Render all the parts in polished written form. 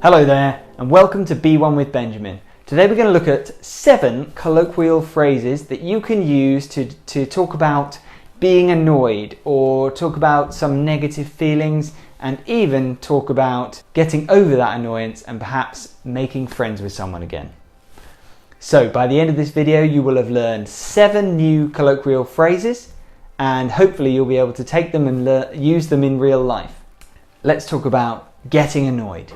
Hello there and welcome to Be One with Benjamin. Today we're going to look at 7 colloquial phrases that you can use to talk about being annoyed or talk about some negative feelings and even talk about getting over that annoyance and perhaps making friends with someone again. So by the end of this video you will have learned 7 new colloquial phrases and hopefully you'll be able to take them and use them in real life. Let's talk about getting annoyed.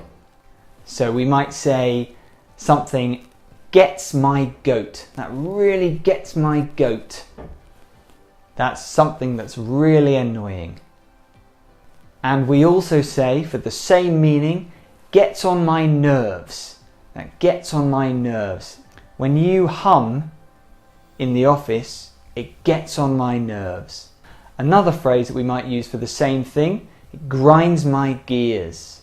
So we might say something gets my goat. That really gets my goat. That's something that's really annoying. And we also say, for the same meaning, gets on my nerves. That gets on my nerves. When you hum in the office, it gets on my nerves. Another phrase that we might use for the same thing, it grinds my gears.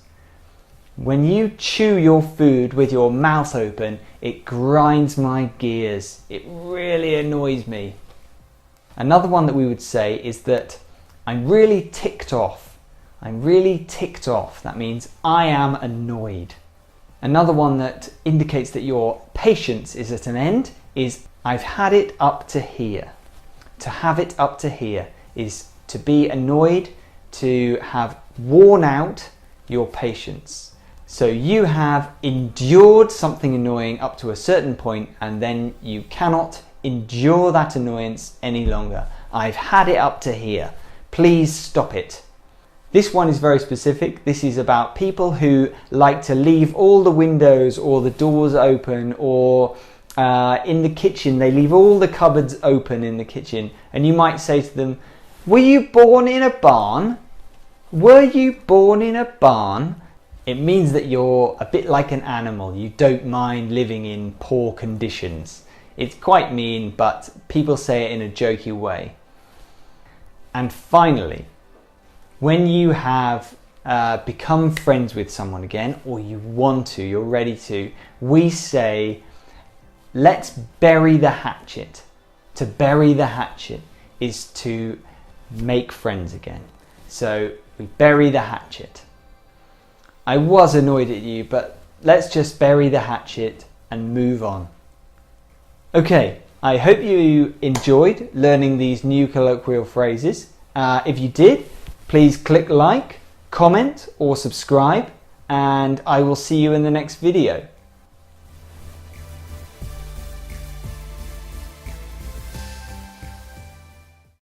When you chew your food with your mouth open, it grinds my gears. It really annoys me. Another one that we would say is that I'm really ticked off. I'm really ticked off. That means I am annoyed. Another one that indicates that your patience is at an end is I've had it up to here. To have it up to here is to be annoyed, to have worn out your patience. So you have endured something annoying up to a certain point and then you cannot endure that annoyance any longer. I've had it up to here. Please stop it. This one is very specific. This is about people who like to leave all the windows or the doors open, or in the kitchen they leave all the cupboards open in the kitchen, and you might say to them, "Were you born in a barn? Were you born in a barn?" It means that you're a bit like an animal. You don't mind living in poor conditions. It's quite mean, but people say it in a jokey way. And finally, when you have become friends with someone again, or you want to, you're ready to, we say, let's bury the hatchet. To bury the hatchet is to make friends again. So we bury the hatchet. I was annoyed at you, but let's just bury the hatchet and move on. Okay, I hope you enjoyed learning these new colloquial phrases. If you did, please click like, comment or subscribe, and I will see you in the next video.